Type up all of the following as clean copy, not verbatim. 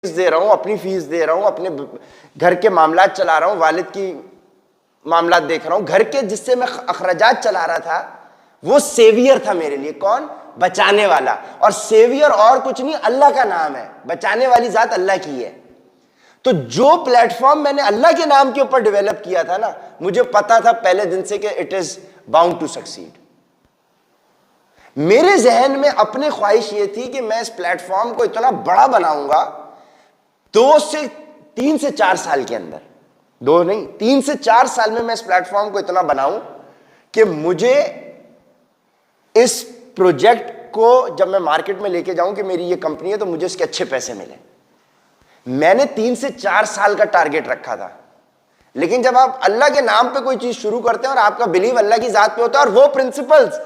दे रहा हूं, अपनी फीस दे रहा हूं, अपने घर के मामलात चला रहा हूं, वालिद की मामलात देख रहा हूं, घर के जिससे मैं अखराजात चला रहा था, वो सेवियर था मेरे लिए। कौन? बचाने वाला। और सेवियर और कुछ नहीं, अल्लाह का नाम है। बचाने वाली जात अल्लाह की है। तो जो प्लेटफॉर्म मैंने अल्लाह के नाम के ऊपर डेवलप किया था ना, मुझे पता था पहले दिन से कि it is bound to succeed. मेरे जहन में अपनी ख्वाहिश ये थी कि मैं इस प्लेटफॉर्म को इतना बड़ा बनाऊंगा 3 से 4 साल के अंदर, 2 नहीं 3 से 4 साल में मैं इस प्लेटफॉर्म को इतना बनाऊं कि मुझे इस प्रोजेक्ट को जब मैं मार्केट में लेके जाऊं कि मेरी ये कंपनी है तो मुझे इसके अच्छे पैसे मिले। मैंने 3 से 4 साल का टारगेट रखा था। लेकिन जब आप अल्लाह के नाम पे कोई चीज शुरू करते हैं और आपका बिलीव अल्लाह की जात पे होता है, और वो प्रिंसिपल्स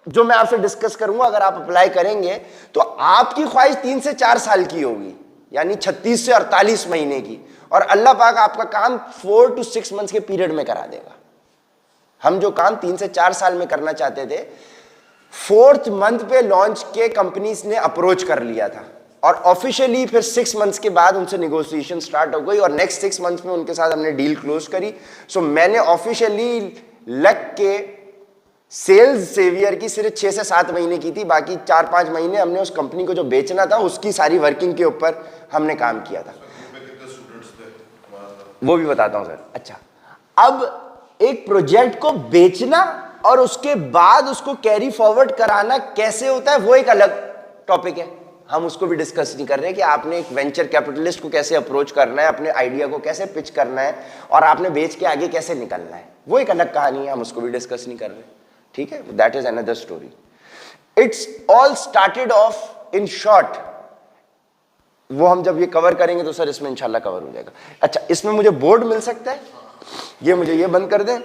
जो मैं आपसे डिस्कस करूंगा अगर आप अप्लाई करेंगे तो आपकी ख्वाहिश 3 से 4 साल की होगी, यानी 36 से 48 महीने की, और अल्लाह पाक आपका काम 4 to 6 मंथ्स के पीरियड में करा देगा। हम जो काम 3 से 4 साल में करना चाहते थे, 4th मंथ पे लॉन्च के कंपनीज ने अप्रोच कर लिया था, और ऑफिशियली फिर 6 मंथ्स के बाद उनसे नेगोशिएशन स्टार्ट हो गई, और नेक्स्ट 6 मंथ्स में उनके साथ हमने डील क्लोज करी। सो मैंने ऑफिशियली लग के सेल्स सेवियर की सिर्फ 6 से 7 महीने की थी, बाकी 4-5 महीने हमने उस कंपनी को जो बेचना था उसकी सारी वर्किंग के ऊपर हमने काम किया था। वो भी बताता हूं सर। अच्छा, अब एक प्रोजेक्ट को बेचना और उसके बाद उसको कैरी फॉरवर्ड कराना कैसे होता है वो एक अलग टॉपिक है, हम उसको भी डिस्कस नहीं कर रहे कि आपने एक वेंचर कैपिटलिस्ट को कैसे अप्रोच करना है, अपने आइडिया को कैसे पिच करना है, और आपने बेच के आगे कैसे निकलना है, वो एक अलग कहानी है, हम उसको भी डिस्कस नहीं कर रहे। ठीक है, that is another story. It's all started off in short, वो हम जब ये कवर करेंगे तो सर इसमें इंशाल्लाह कवर हो जाएगा। अच्छा, इसमें मुझे बोर्ड मिल सकता है? ये मुझे ये बंद कर दें,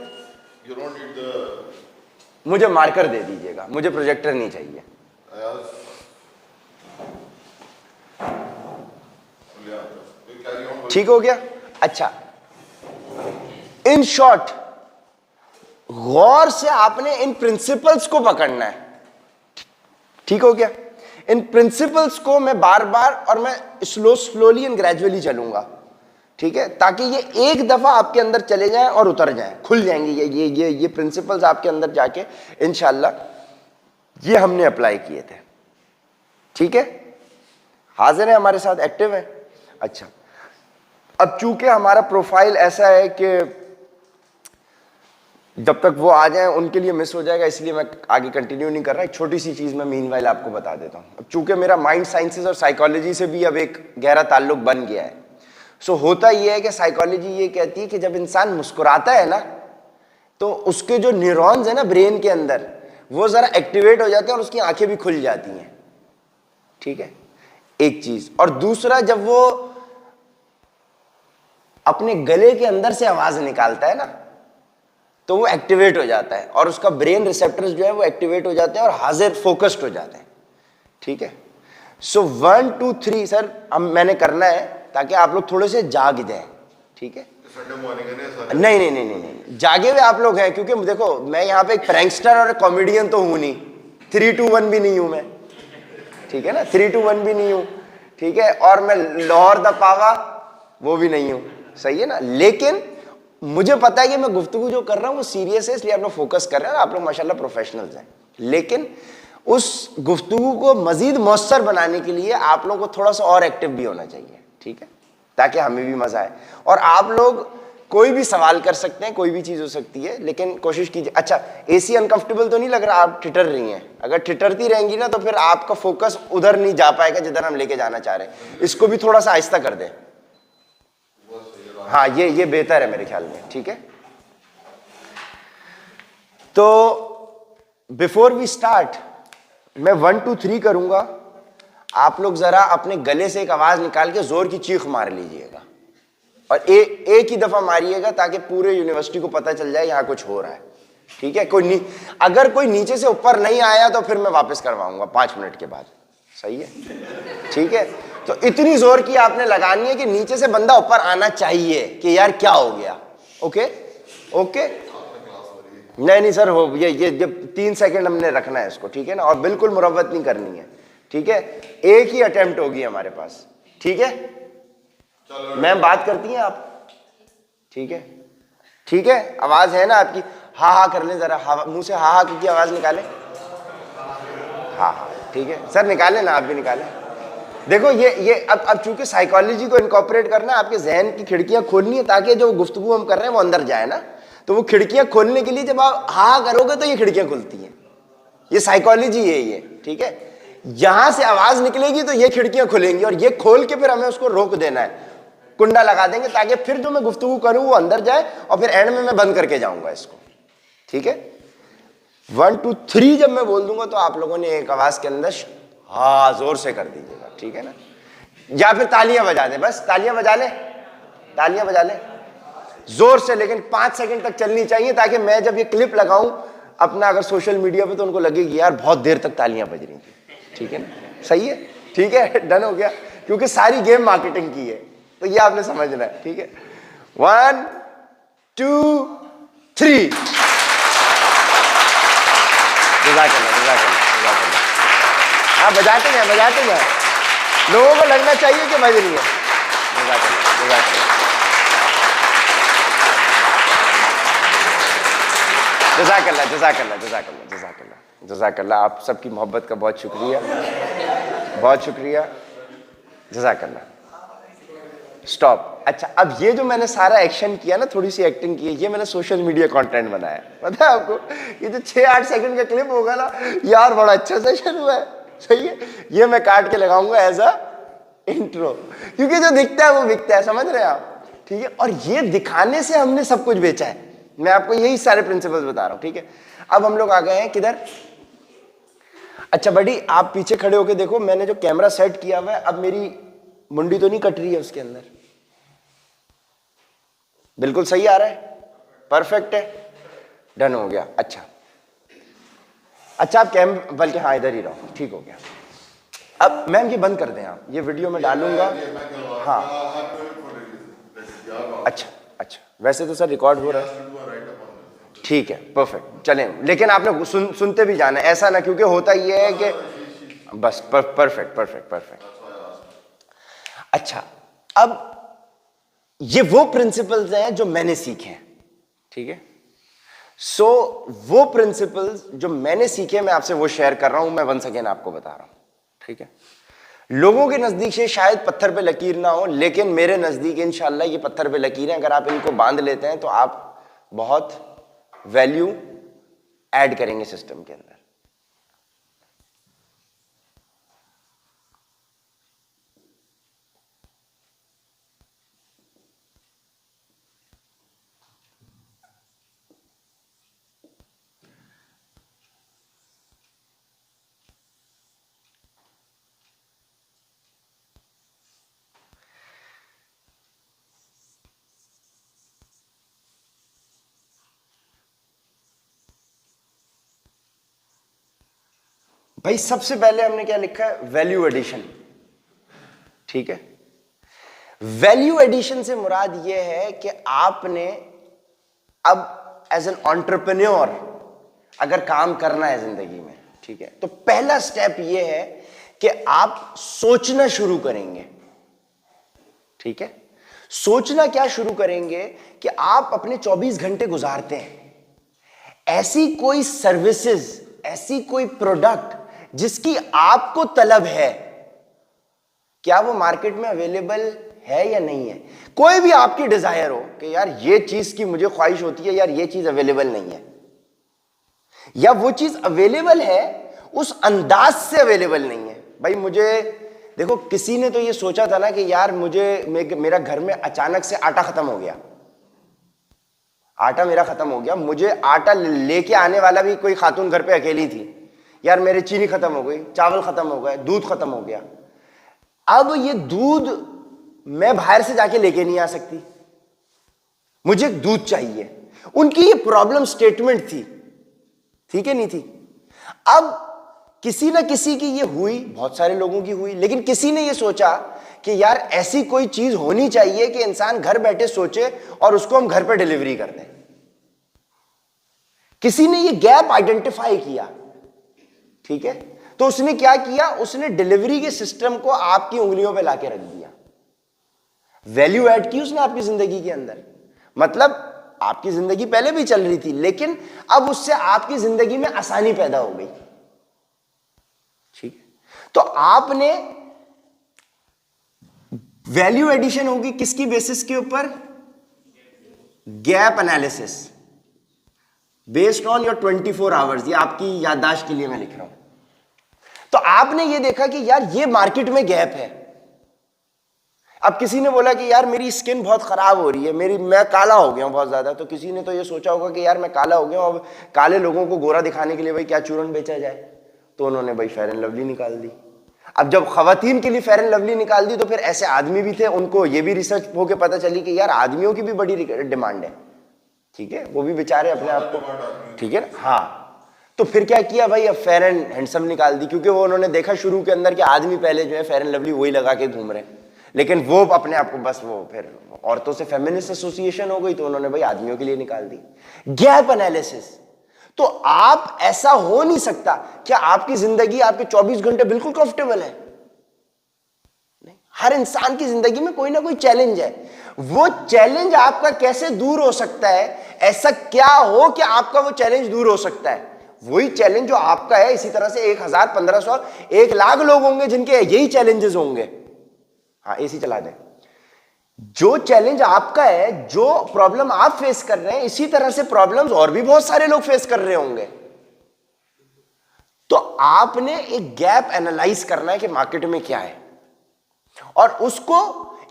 मुझे मार्कर दे दीजिएगा, मुझे प्रोजेक्टर नहीं चाहिए। ठीक हो गया? अच्छा, इन शॉर्ट गौर से आपने इन प्रिंसिपल्स को पकड़ना है। ठीक हो गया? इन प्रिंसिपल्स को मैं बार बार और मैं स्लोली एंड ग्रेजुअली चलूंगा, ठीक है, ताकि ये एक दफा आपके अंदर चले जाएं और उतर जाएं, खुल जाएंगे ये प्रिंसिपल्स आपके अंदर जाके इंशाल्लाह। ये हमने अप्लाई किए थे। ठीक है, हाजिर है हमारे साथ, एक्टिव है? अच्छा, अब चूंकि हमारा प्रोफाइल ऐसा है कि जब तक वो आ जाएं उनके लिए मिस हो जाएगा, इसलिए मैं आगे कंटिन्यू नहीं कर रहा। एक छोटी सी चीज मैं मीनवाइल आपको बता देता हूं। अब चूंकि मेरा माइंड साइंसेस और साइकोलॉजी से भी अब एक गहरा ताल्लुक बन गया है, सो होता यह है कि साइकोलॉजी ये कहती है कि जब इंसान मुस्कुराता है ना, तो उसके जो न्यूरॉन्स है ना ब्रेन के अंदर, वो जरा एक्टिवेट हो जाते हैं और उसकी आंखें भी खुल जाती हैं। ठीक है, एक चीज। और दूसरा, जब वो अपने गले के अंदर से आवाज निकालता है ना, तो वो एक्टिवेट हो जाता है और उसका ब्रेन रिसेप्टर्स जो है वो एक्टिवेट हो जाते हैं और हाजिर फोकस्ड हो जाते हैं। ठीक है, सो 1 2 3 सर अब मैंने करना है ताकि आप लोग थोड़े से जाग जाएं। ठीक है, नहीं, जागे हुए आप लोग हैं, क्योंकि देखो मैं यहाँ पे एक प्रैंकस्टर और एक कॉमेडियन तो हूं नहीं, 3 2 1 भी नहीं हूं मैं। ठीक है ना, 3 2 1 भी नहीं हूं। ठीक है, और मैं लाहौर द पावा वो भी नहीं हूं। सही है ना, लेकिन मुझे पता है कि मैं गुफ्तगू जो कर रहा हूं वो सीरियस है, इसलिए आप लोग फोकस कर रहे हैं, आप लोग माशाल्लाह प्रोफेशनल्स हैं। लेकिन उस गुफ्तगू को मजीद मौसर बनाने के लिए आप लोगों को थोड़ा सा और एक्टिव भी होना चाहिए। ठीक है, ताकि हमें भी मजा आए। और आप लोग कोई भी सवाल कर सकते हैं, कोई भी चीज हो सकती है, लेकिन कोशिश कीजिए। अच्छा, एसी अनकंफर्टेबल तो नहीं लग रहा? आप ठिठर रही हैं? अगर ठिठरती रहेंगी ना तो फिर आपका फोकस उधर नहीं जा पाएगा जिधर हम लेके जाना चाह रहे हैं। इसको भी थोड़ा सा आहिस्ता कर दें। हाँ, ये बेहतर है मेरे ख्याल में। ठीक है, तो बिफोर वी स्टार्ट मैं 1 2 3 करूंगा, आप लोग जरा अपने गले से एक आवाज निकाल के जोर की चीख मार लीजिएगा, और एक ही दफा मारिएगा ताकि पूरे यूनिवर्सिटी को पता चल जाए यहां कुछ हो रहा है। ठीक है, अगर कोई नीचे से ऊपर नहीं आया तो फिर मैं वापस करवाऊंगा 5 मिनट के बाद। सही है? ठीक है, तो इतनी जोर की आपने लगानी है कि नीचे से बंदा ऊपर आना चाहिए कि यार क्या हो गया। ओके ओके, नहीं सर, हो ये 3 सेकंड हमने रखना है इसको। ठीक है ना, और बिल्कुल मुरव्वत नहीं करनी है। ठीक है, एक ही अटेम्प्ट होगी हमारे पास। ठीक है, मैम बात करती हैं आप? ठीक है, ठीक है, आवाज है ना आपकी? हा हा कर लें जरा, मुंह से हा हा की आवाज निकालें। हाँ हाँ ठीक है सर, निकालें ना, आप भी निकालें। देखो ये अब चूंकि साइकोलॉजी को इनकॉर्पोरेट करना है, आपके जहन की खिड़कियां खोलनी है ताकि जो गुफ्तगू हम कर रहे हैं वो अंदर जाए ना। तो वो खिड़कियां खोलने के लिए जब आप हा करोगे तो ये खिड़कियां खुलती हैं। ये साइकोलॉजी है ये, ठीक है। यहां से आवाज निकलेगी तो ये खिड़कियां खुलेंगी और ये खोल के फिर हमें उसको रोक देना है, कुंडा लगा देंगे ताकि फिर जो मैं गुफ्तगू करूं वो अंदर जाए और फिर एंड में मैं बंद करके जाऊंगा इसको। ठीक है, 1 2 3 जब मैं बोल दूंगा तो आप लोगों ने एक आवाज के अंदर हाँ जोर से कर दीजिएगा, ठीक है ना। या फिर तालियां बजा दें, बस तालियां बजा ले, तालियां बजा ले जोर से, लेकिन 5 सेकंड तक चलनी चाहिए ताकि मैं जब ये क्लिप लगाऊं अपना अगर सोशल मीडिया पे तो उनको लगेगी यार बहुत देर तक तालियां बज रही थी। ठीक है ना, सही है, ठीक है, डन हो गया। क्योंकि सारी गेम मार्केटिंग की है तो ये आपने समझना है। ठीक है, 1 2 3। हाँ बजाते हैं, बजाते हैं, लोगों को लगना चाहिए कि बज रही है। जज़ाकल्लाह, जज़ाकल्लाह, जज़ाकल्लाह, जज़ाकल्लाह, जज़ाकल्लाह। आप सबकी मोहब्बत का बहुत शुक्रिया, बहुत शुक्रिया, जज़ाकल्लाह। स्टॉप। अच्छा, अब ये जो मैंने सारा एक्शन किया ना, थोड़ी सी एक्टिंग की है, ये मैंने सोशल मीडिया कंटेंट बनाया। पता है आपको, ये जो 6-8 सेकंड का क्लिप होगा ना यार, बड़ा अच्छा सेशन हुआ है, सही है, ये मैं काट के लगाऊंगा एज अ इंट्रो, क्योंकि जो दिखता है वो बिकता है, समझ रहे हैं आप। ठीक है, और ये दिखाने से हमने सब कुछ बेचा है। मैं आपको यही सारे प्रिंसिपल्स बता रहा हूं। ठीक है, अब हम लोग आ गए हैं किधर? अच्छा बड़ी, आप पीछे खड़े होके देखो, मैंने जो कैमरा सेट किया हुआ है, अब मेरी मुंडी तो नहीं कट रही है उसके अंदर? बिल्कुल सही आ रहा है, परफेक्ट है, डन हो गया। अच्छा अच्छा, आप बल्कि हाँ इधर ही रहो, ठीक हो गया। अब मैम ये बंद कर दें आप, ये वीडियो में डालूंगा। हाँ अच्छा अच्छा, वैसे तो सर रिकॉर्ड हो रहा है, ठीक है, परफेक्ट, चलें। लेकिन आपने सुनते भी जाना है, ऐसा ना, क्योंकि होता ये है कि बस परफेक्ट परफेक्ट परफेक्ट। अच्छा, अब ये वो प्रिंसिपल्स हैं जो मैंने सीखे हैं। ठीक है, सो वो प्रिंसिपल्स जो मैंने सीखे मैं आपसे वो शेयर कर रहा हूं, मैं वंस अगेन आपको बता रहा हूं। ठीक है, लोगों के नजदीक से शायद पत्थर पे लकीर ना हो, लेकिन मेरे नजदीक इंशाल्लाह ये पत्थर पे लकीर है। अगर आप इनको बांध लेते हैं तो आप बहुत वैल्यू ऐड करेंगे सिस्टम के अंदर। भाई सबसे पहले हमने क्या लिखा है? Value addition. ठीक है, वैल्यू एडिशन से मुराद यह है कि आपने अब एज एन एंटरप्रेन्योर अगर काम करना है जिंदगी में, ठीक है, तो पहला स्टेप यह है कि आप सोचना शुरू करेंगे। ठीक है, सोचना क्या शुरू करेंगे कि आप अपने 24 घंटे गुजारते हैं, ऐसी कोई सर्विसेज, ऐसी कोई प्रोडक्ट जिसकी आपको तलब है, क्या वो मार्केट में अवेलेबल है या नहीं है? कोई भी आपकी डिजायर हो कि यार ये चीज की मुझे ख्वाहिश होती है, यार ये चीज अवेलेबल नहीं है, या वो चीज अवेलेबल है उस अंदाज से अवेलेबल नहीं है। भाई मुझे देखो, किसी ने तो ये सोचा था ना कि यार मेरा घर में अचानक से आटा खत्म हो गया, आटा मेरा खत्म हो गया, मुझे आटा लेके आने वाला भी कोई खातून घर पे अकेली थी, यार मेरे चीनी खत्म हो गई, चावल खत्म हो गए, दूध खत्म हो गया। अब ये दूध मैं बाहर से जाके लेके नहीं आ सकती, मुझे दूध चाहिए। उनकी ये प्रॉब्लम स्टेटमेंट थी, ठीक है, नहीं थी। अब किसी ना किसी की ये हुई, बहुत सारे लोगों की हुई, लेकिन किसी ने ये सोचा कि यार ऐसी कोई चीज होनी चाहिए कि इंसान घर बैठे सोचे और उसको हम घर पे डिलीवरी कर दें। किसी ने ये गैप आइडेंटिफाई किया, ठीक है, तो उसने क्या किया? उसने डिलीवरी के सिस्टम को आपकी उंगलियों पे लाके रख दिया। वैल्यू ऐड की उसने आपकी जिंदगी के अंदर। मतलब आपकी जिंदगी पहले भी चल रही थी, लेकिन अब उससे आपकी जिंदगी में आसानी पैदा हो गई। ठीक है, तो आपने वैल्यू एडिशन होगी किसकी बेसिस के ऊपर? Gap analysis based on your 24 hours. ये आपकी याददाश्त के लिए मैं लिख रहा हूं। तो आपने ये देखा कि यार ये मार्केट में गैप है। अब किसी ने बोला कि यार मेरी स्किन बहुत खराब हो रही है, मैं काला हो गया हूं बहुत ज्यादा, तो किसी ने तो ये सोचा होगा कि यार मैं काला हो गया हूं, अब काले लोगों को गोरा दिखाने के लिए भाई क्या चूरन बेचा जाए, तो उन्होंने भाई फेयर एंड लवली निकाल दी। अब जब खवातीन के लिए फेयर एंड लवली निकाल दी, तो फिर ऐसे आदमी भी थे, उनको ये भी रिसर्च होके पता चली कि यार आदमियों की भी बड़ी डिमांड है। ठीक है, वो भी बेचारे अपने आप को, ठीक है ना, हाँ। तो फिर क्या किया भाई, अब फेयर एंड हैंडसम निकाल दी, क्योंकि वो उन्होंने देखा शुरू के अंदर कि आदमी पहले जो है फेयर एंड लवली वही लगा के घूम रहे हैं, लेकिन वो अपने आप को बस वो फिर औरतों से फेमिनिस्ट एसोसिएशन हो गई, तो उन्होंने भाई आदमियों के लिए निकाल दी। Gap analysis. तो आप, ऐसा हो नहीं सकता क्या आपकी जिंदगी आपके 24 घंटे बिल्कुल कंफर्टेबल है? नहीं, हर इंसान की जिंदगी में कोई ना कोई चैलेंज है। वो चैलेंज आपका कैसे दूर हो सकता है? ऐसा क्या हो कि आपका वो चैलेंज दूर हो सकता है? वही चैलेंज जो आपका है, इसी तरह से 1000, 1500, 1,00,000 लोग होंगे जिनके यही चैलेंजेस होंगे। हाँ, एसी चला दें। जो चैलेंज आपका है, जो प्रॉब्लम आप फेस कर रहे हैं, इसी तरह से प्रॉब्लम्स और भी बहुत सारे लोग फेस कर रहे होंगे। तो आपने एक गैप एनालाइज करना है कि मार्केट में क्या है, और उसको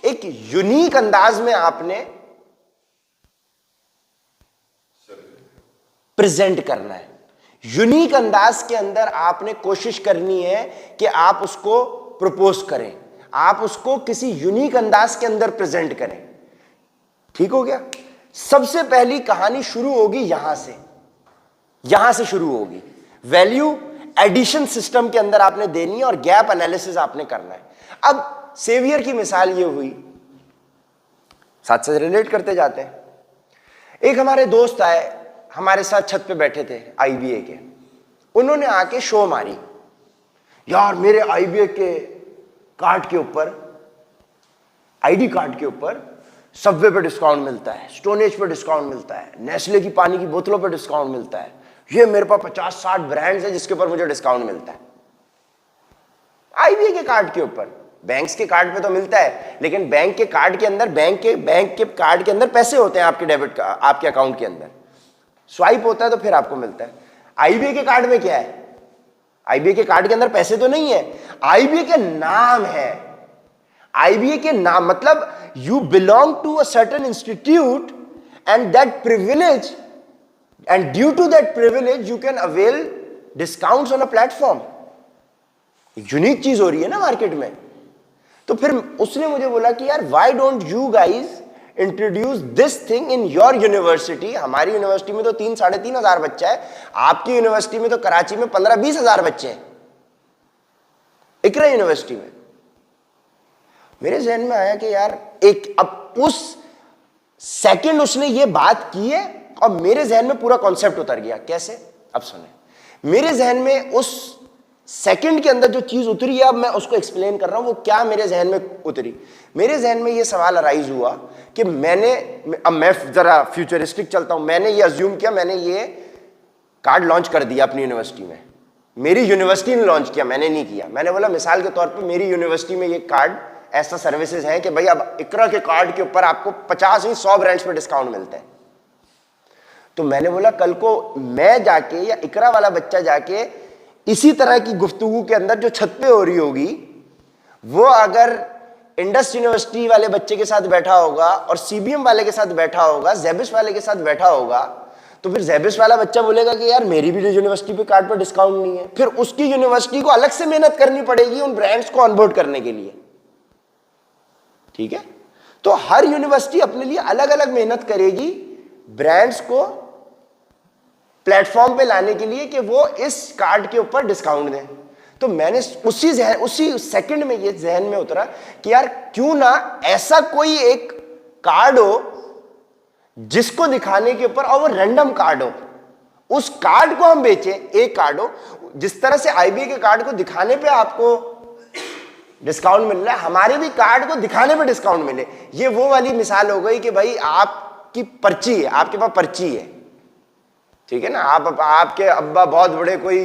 एक यूनिक अंदाज में आपने प्रेजेंट करना है। यूनिक अंदाज के अंदर आपने कोशिश करनी है कि आप उसको प्रपोज करें, आप उसको किसी यूनिक अंदाज के अंदर प्रेजेंट करें। ठीक हो गया? सबसे पहली कहानी शुरू होगी यहां से शुरू होगी। वैल्यू एडिशन सिस्टम के अंदर आपने देनी है और गैप एनालिसिस आपने करना है। अब सेवियर की मिसाल ये हुई, साथ साथ रिलेट करते जाते हैं। एक हमारे दोस्त आए, हमारे साथ छत पे बैठे थे आईबीए के। उन्होंने आके शो मारी, यार मेरे आईबीए के कार्ड के ऊपर, आईडी कार्ड के ऊपर सबवे पे डिस्काउंट मिलता है, स्टोनेज पे डिस्काउंट मिलता है, नेस्ले की पानी की बोतलों पे डिस्काउंट मिलता है, ये मेरे पास 50-60 ब्रांड्स है जिसके ऊपर मुझे डिस्काउंट मिलता है। आईबीए के कार्ड के ऊपर, बैंक्स के कार्ड पे तो मिलता है, लेकिन बैंक के कार्ड के अंदर, बैंक के कार्ड के अंदर पैसे होते हैं आपके डेबिट का, आपके अकाउंट के अंदर स्वाइप होता है तो फिर आपको मिलता है। आईबीए के कार्ड में क्या है? आईबीए के कार्ड के अंदर पैसे तो नहीं है, आईबीए के नाम है। आईबीए के नाम मतलब you belong to a certain institute and that privilege, and due to that privilege you can avail discounts on a platform. Unique चीज हो रही है ना मार्केट में। तो फिर उसने मुझे बोला कि यार why don't you guys introduce this thing in your university. हमारी यूनिवर्सिटी में तो 3-3.5 हजार बच्चा है, आपकी यूनिवर्सिटी में तो कराची में 15-20 हजार बच्चे हैं, इकरा यूनिवर्सिटी में। मेरे जहन में आया कि यार अब उस सेकंड उसने ये बात की है और मेरे जहन में पूरा कॉन्सेप्ट उतर गया। कैसे? अब सुने, मेरे जहन में उस सेकंड के अंदर जो चीज उतरी है, अब मैं उसको एक्सप्लेन कर रहा हूं वो क्या मेरे जहन में उतरी। मेरे जहन में ये सवाल अराइज हुआ कि अब मैं जरा फ्यूचरिस्टिक चलता हूं, मैंने ये अज्यूम किया, मैंने ये कार्ड लॉन्च कर दिया अपनी यूनिवर्सिटी में, मेरी यूनिवर्सिटी ने लॉन्च किया, मैंने नहीं किया। मैंने बोला मिसाल के तौर पे मेरी यूनिवर्सिटी में ये कार्ड ऐसा सर्विसेज है कि भाई अब इकरा के कार्ड के ऊपर आपको 50 नहीं 100 ब्रांड्स पे डिस्काउंट मिलता है। तो मैंने बोला कल को मैं जाके या इकरा वाला बच्चा जाके इसी तरह की गुफ्तगू के अंदर जो छत पे हो रही होगी, वो अगर इंडस यूनिवर्सिटी वाले बच्चे के साथ बैठा होगा और सीबीएम वाले के साथ बैठा होगा, जेबिस वाले के साथ बैठा होगा, तो फिर जेबिस वाला बच्चा बोलेगा कि यार मेरी भी यूनिवर्सिटी पे कार्ड पर डिस्काउंट नहीं है। फिर उसकी यूनिवर्सिटी को अलग से मेहनत करनी पड़ेगी उन ब्रांड्स को ऑनबोर्ड करने के लिए। ठीक है? तो हर यूनिवर्सिटी अपने लिए अलग अलग मेहनत करेगी ब्रांड्स को प्लेटफॉर्म पे लाने के लिए कि वो इस कार्ड के ऊपर डिस्काउंट दें। तो मैंने उसी सेकंड में ये जहन में उतरा कि यार क्यों ना ऐसा कोई एक कार्ड हो जिसको दिखाने के ऊपर, और वो रैंडम कार्ड हो, उस कार्ड को हम बेचें। एक कार्ड हो जिस तरह से आईबीए के कार्ड को दिखाने पे आपको डिस्काउंट मिल रहा है, हमारे भी कार्ड को दिखाने पे डिस्काउंट मिले। ये वो वाली मिसाल हो गई कि भाई आपकी पर्ची है, आपके पास पर्ची है, ठीक है ना, आपके अब्बा बहुत बड़े कोई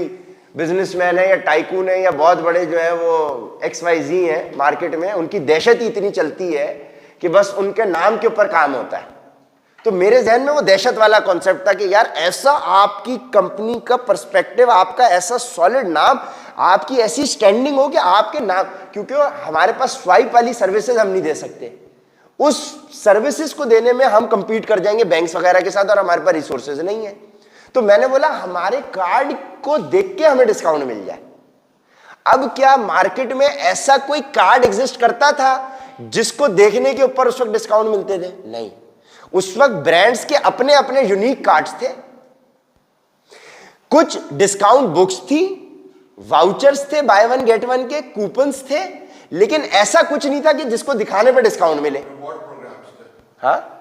बिजनेसमैन है या टाइकून है या बहुत बड़े जो है वो XYZ है मार्केट में, उनकी दहशत ही इतनी चलती है कि बस उनके नाम के ऊपर काम होता है। तो मेरे जहन में वो दहशत वाला कॉन्सेप्ट था कि यार ऐसा आपकी कंपनी का पर्सपेक्टिव, आपका ऐसा सॉलिड नाम, आपकी ऐसी स्टैंडिंग हो कि आपके नाम, क्योंकि हमारे पास स्वाइप वाली सर्विसेज हम नहीं दे सकते, उस सर्विसेज को देने में हम कंपीट कर जाएंगे बैंक्स वगैरह के साथ और हमारे पास रिसोर्सेज नहीं है। तो मैंने बोला हमारे कार्ड को देख के हमें डिस्काउंट मिल जाए। अब क्या मार्केट में ऐसा कोई कार्ड एग्जिस्ट करता था जिसको देखने के ऊपर उस वक्त डिस्काउंट मिलते थे? नहीं। उस वक्त ब्रांड्स के अपने अपने यूनिक कार्ड्स थे, कुछ डिस्काउंट बुक्स थी, वाउचर्स थे, बाय वन गेट वन के कूपन्स थे, लेकिन ऐसा कुछ नहीं था कि जिसको दिखाने पे डिस्काउंट मिले। हाँ,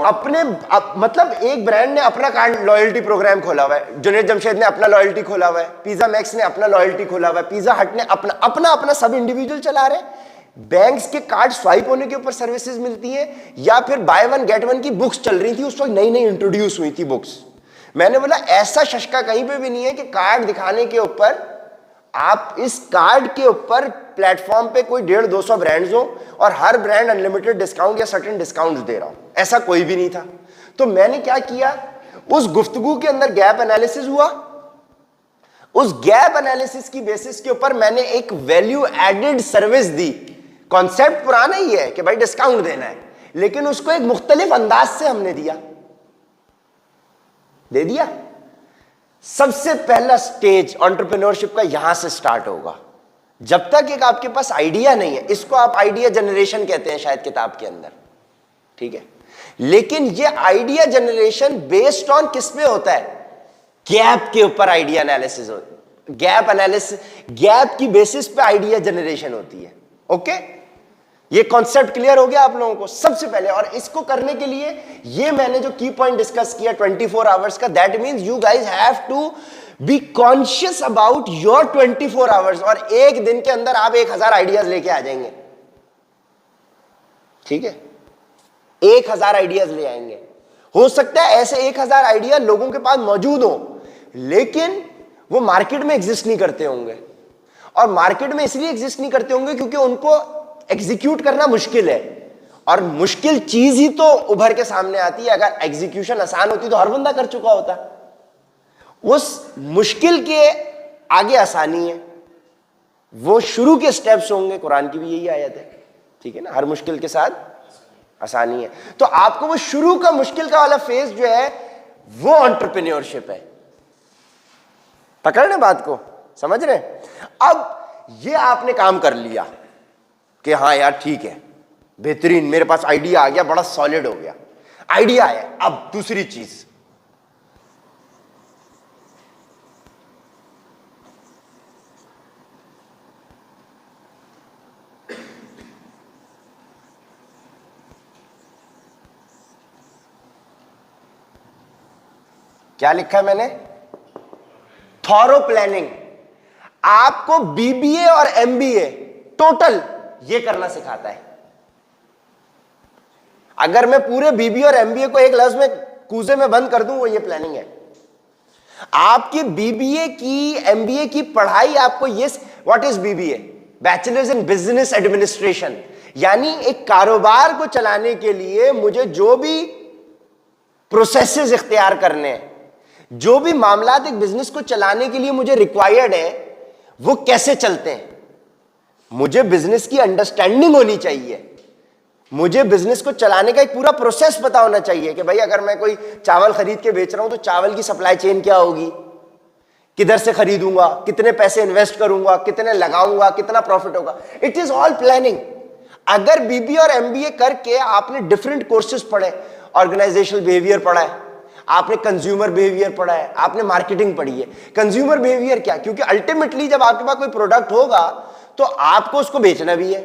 अपने मतलब एक ब्रांड ने अपना कार्ड लॉयल्टी प्रोग्राम खोला हुआ है, जुनैद जमशेद ने अपना लॉयल्टी खोला हुआ है, पिज्जा मैक्स ने अपना लॉयल्टी खोला हुआ है, पिज्जा हट ने अपना अपना अपना सब इंडिविजुअल चला रहे। बैंक्स के कार्ड स्वाइप होने के ऊपर सर्विसेज मिलती है, या फिर बाय वन गेट वन की बुक्स चल रही थी, उस वक्त नई नई इंट्रोड्यूस हुई थी बुक्स। मैंने बोला ऐसा शशका कहीं पे भी नहीं है कि कार्ड दिखाने के ऊपर, आप इस कार्ड के ऊपर प्लेटफॉर्म पे कोई 150-200 ब्रांड्स हो और हर ब्रांड अनलिमिटेड डिस्काउंट या सर्टेन डिस्काउंट दे रहा हो, ऐसा कोई भी नहीं था। तो मैंने क्या किया, उस गुफ्तगू के अंदर गैप एनालिसिस हुआ, उस गैप एनालिसिस की बेसिस के ऊपर मैंने एक वैल्यू एडेड सर्विस दी। कॉन्सेप्ट पुराना ही है कि भाई डिस्काउंट देना है, लेकिन उसको एक मुख्तलिफ अंदाज से हमने दे दिया। सबसे पहला स्टेज एंटरप्रेन्योरशिप का यहां से स्टार्ट होगा। जब तक एक आपके पास आइडिया नहीं है, इसको आप आइडिया जनरेशन कहते हैं शायद किताब के अंदर, ठीक है, लेकिन ये आइडिया जनरेशन बेस्ड ऑन किस पे होता है? गैप के ऊपर आइडिया एनालिसिस होता है, गैप एनालिसिस, गैप की बेसिस पे आइडिया जनरेशन होती है। ओके, ये कॉन्सेप्ट क्लियर हो गया आप लोगों को सबसे पहले। और इसको करने के लिए ये मैंने जो की पॉइंट डिस्कस किया 24 आवर्स का, that means you guys have to be conscious about your 24 hours, और एक दिन के अंदर आप 1000 आइडियाज लेके आ जाएंगे, ठीक है, 1000 आइडियाज ले आएंगे। हो सकता है ऐसे 1000 आइडिया लोगों के पास मौजूद हो, लेकिन वो मार्केट में एग्जिस्ट नहीं करते होंगे, और मार्केट में इसलिए एग्जिस्ट नहीं करते होंगे क्योंकि उनको एग्जीक्यूट करना मुश्किल है, और मुश्किल चीज ही तो उभर के सामने आती है। अगर एग्जीक्यूशन आसान होती तो हर बंदा कर चुका होता। उस मुश्किल के आगे आसानी है, वो शुरू के स्टेप्स होंगे, कुरान की भी यही आयत है, ठीक है ना, हर मुश्किल के साथ आसानी है। तो आपको वो शुरू का मुश्किल का वाला फेज जो है वो एंटरप्रेन्योरशिप है। पकड़ रहे बात को, समझ रहे? अब ये आपने काम कर लिया कि हाँ यार ठीक है, बेहतरीन, मेरे पास आइडिया आ गया, बड़ा सॉलिड हो गया, आइडिया है। अब दूसरी चीज, क्या लिखा है मैंने? Thorough planning. आपको बीबीए और एमबीए टोटल ये करना सिखाता है। अगर मैं पूरे बीबीए और एमबीए को एक लफ्ज में कूजे में बंद कर दूं, वो ये प्लानिंग है। आपकी बीबीए की, एमबीए की पढ़ाई आपको ये, what is BBA? Bachelors in business administration, यानी एक कारोबार को चलाने के लिए मुझे जो भी प्रोसेसेस इख्तियार करने हैं, जो भी मामलात एक बिजनेस को चलाने के लिए मुझे रिक्वायर्ड है, वो कैसे चलते हैं, मुझे बिजनेस की अंडरस्टैंडिंग होनी चाहिए, मुझे बिजनेस को चलाने का एक पूरा प्रोसेस पता होना चाहिए कि भाई अगर मैं कोई चावल खरीद के बेच रहा हूं तो चावल की सप्लाई चेन क्या होगी, किधर से खरीदूंगा, कितने पैसे इन्वेस्ट करूंगा, कितने लगाऊंगा, कितना प्रॉफिट होगा। It is all planning. अगर बीबीए और एमबीए करके आपने डिफरेंट कोर्सेज पढ़े, ऑर्गेनाइजेशनल बिहेवियर पढ़ा है, आपने कंज्यूमर बिहेवियर पढ़ा है, आपने मार्केटिंग पढ़ी है। कंज्यूमर बिहेवियर क्या? क्योंकि अल्टीमेटली जब आपके पास कोई प्रोडक्ट होगा तो आपको उसको बेचना भी है।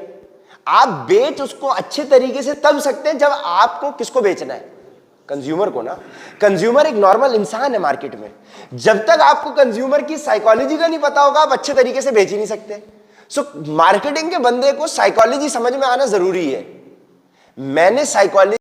आप बेच उसको अच्छे तरीके से तब सकते हैं जब आपको किसको बेचना है, कंज्यूमर को ना। कंज्यूमर एक नॉर्मल इंसान है मार्केट में। जब तक आपको कंज्यूमर की साइकोलॉजी का नहीं पता होगा, आप अच्छे तरीके से बेच ही नहीं सकते। सो मार्केटिंग के बंदे को साइकोलॉजी समझ में आना जरूरी है। मैंने साइकोलॉजी